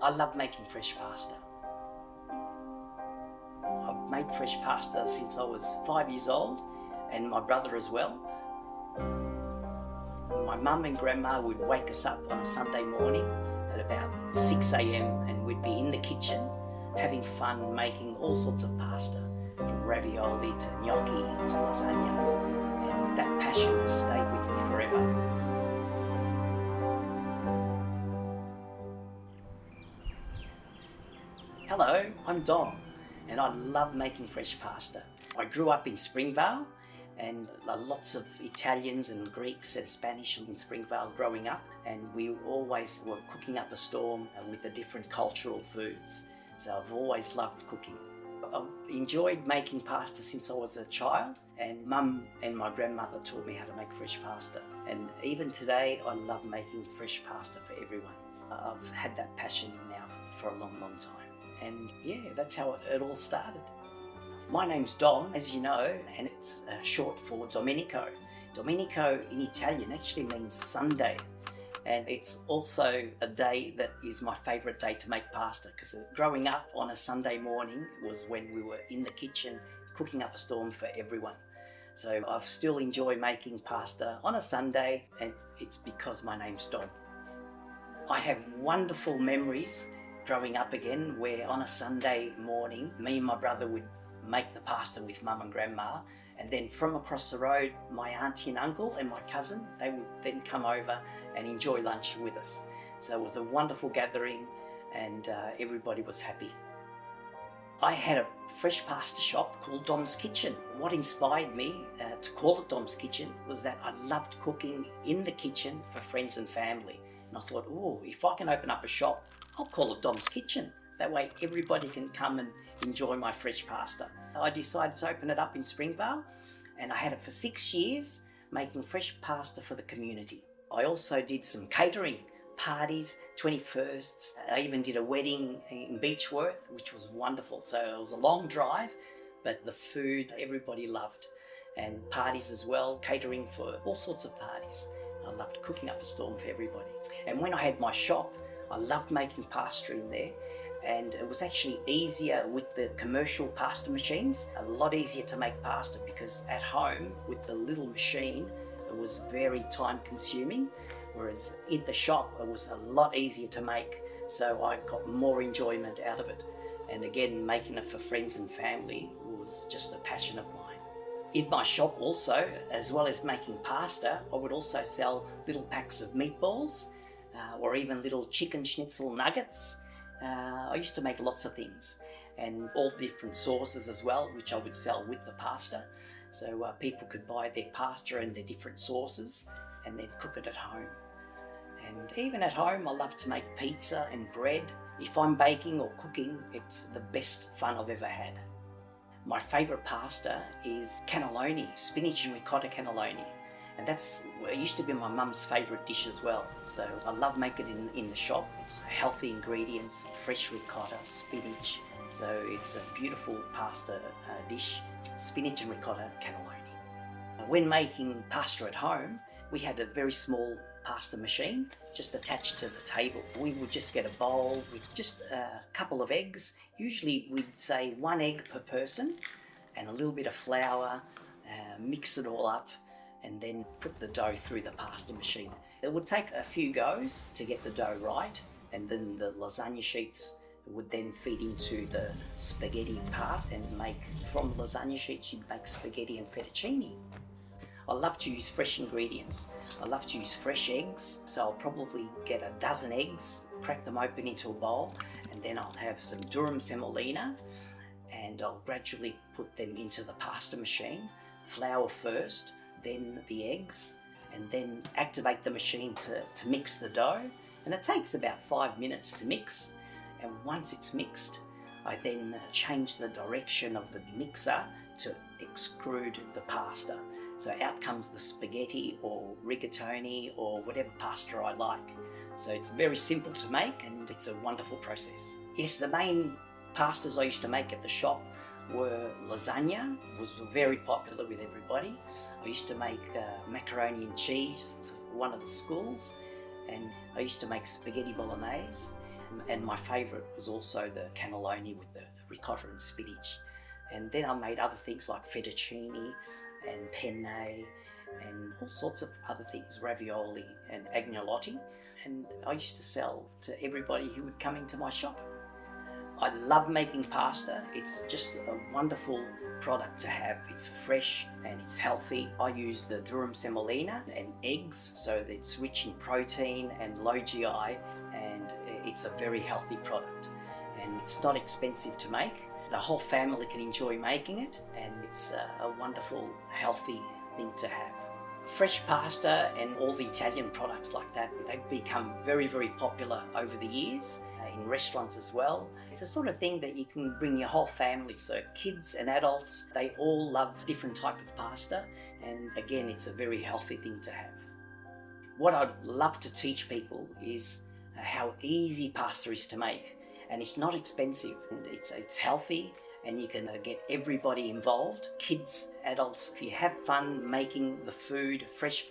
I love making fresh pasta. I've made fresh pasta since I was 5 years old, and my brother as well. My mum and grandma would wake us up on a Sunday morning at about 6 a.m. and we'd be in the kitchen having fun making all sorts of pasta, from ravioli to gnocchi to lasagna, and that passion has stayed with me forever. Hello, I'm Dom, and I love making fresh pasta. I grew up in Springvale, and lots of Italians and Greeks and Spanish in Springvale growing up, and we always were cooking up a storm with the different cultural foods. So I've always loved cooking. I've enjoyed making pasta since I was a child, and Mum and my grandmother taught me how to make fresh pasta. And even today, I love making fresh pasta for everyone. I've had that passion now for a long, long time. And yeah, that's how it all started. My name's Dom, as you know, and it's short for Domenico. Domenico in Italian actually means Sunday, and it's also a day that is my favourite day to make pasta, because growing up on a Sunday morning was when we were in the kitchen cooking up a storm for everyone. So I still enjoy making pasta on a Sunday, and it's because my name's Dom. I have wonderful memories growing up again, where on a Sunday morning, me and my brother would make the pasta with Mum and Grandma, and then from across the road, my auntie and uncle and my cousin, they would then come over and enjoy lunch with us. So it was a wonderful gathering, and everybody was happy. I had a fresh pasta shop called Dom's Kitchen. What inspired me to call it Dom's Kitchen was that I loved cooking in the kitchen for friends and family. And I thought, oh, if I can open up a shop, I'll call it Dom's Kitchen. That way everybody can come and enjoy my fresh pasta. I decided to open it up in Springvale, and I had it for 6 years, making fresh pasta for the community. I also did some catering, parties, 21sts. I even did a wedding in Beechworth, which was wonderful. So it was a long drive, but the food everybody loved. And parties as well, catering for all sorts of parties. I loved cooking up a storm for everybody. And when I had my shop, I loved making pasta in there, and it was actually easier with the commercial pasta machines, a lot easier to make pasta, because at home with the little machine it was very time consuming, whereas in the shop it was a lot easier to make, so I got more enjoyment out of it. And again, making it for friends and family was just a passion of mine. In my shop also, as well as making pasta, I would also sell little packs of meatballs, or even little chicken schnitzel nuggets. I used to make lots of things, and all different sauces as well, which I would sell with the pasta. So people could buy their pasta and their different sauces and then cook it at home. And even at home, I love to make pizza and bread. If I'm baking or cooking, it's the best fun I've ever had. My favourite pasta is cannelloni, spinach and ricotta cannelloni. And it used to be my mum's favourite dish as well. So I love making it in the shop. It's healthy ingredients, fresh ricotta, spinach. So it's a beautiful pasta dish, spinach and ricotta cannelloni. When making pasta at home, we had a very small pasta machine just attached to the table. We would just get a bowl with just a couple of eggs. Usually we'd say 1 egg per person and a little bit of flour, mix it all up, and then put the dough through the pasta machine. It would take a few goes to get the dough right, and then the lasagna sheets would then feed into the spaghetti part, and from lasagna sheets you'd make spaghetti and fettuccine. I love to use fresh ingredients. I love to use fresh eggs, so I'll probably get a dozen eggs, crack them open into a bowl, and then I'll have some durum semolina, and I'll gradually put them into the pasta machine. Flour first, then the eggs, and then activate the machine to mix the dough. And it takes about 5 minutes to mix. And once it's mixed, I then change the direction of the mixer to extrude the pasta. So out comes the spaghetti or rigatoni or whatever pasta I like. So it's very simple to make, and it's a wonderful process. Yes, the main pastas I used to make at the shop were lasagna, was very popular with everybody. I used to make macaroni and cheese for one of the schools, and I used to make spaghetti bolognese. And my favourite was also the cannelloni with the ricotta and spinach. And then I made other things like fettuccine and penne and all sorts of other things, ravioli and agnolotti. And I used to sell to everybody who would come into my shop. I love making pasta. It's just a wonderful product to have. It's fresh and it's healthy. I use the durum semolina and eggs, so that it's rich in protein and low GI, and it's a very healthy product. And it's not expensive to make. The whole family can enjoy making it, and it's a wonderful, healthy thing to have. Fresh pasta and all the Italian products like that, they've become very, very popular over the years in restaurants as well. It's a sort of thing that you can bring your whole family, so kids and adults, they all love different type of pasta, and again, it's a very healthy thing to have. What I'd love to teach people is how easy pasta is to make, and it's not expensive, and it's healthy, and you can get everybody involved, kids, adults. If you have fun making the food, fresh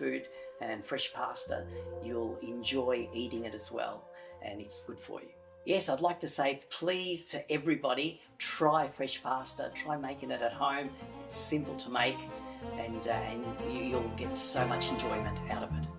and fresh pasta, you'll enjoy eating it as well, and it's good for you. Yes, I'd like to say please to everybody, try fresh pasta, try making it at home. It's simple to make, and you'll get so much enjoyment out of it.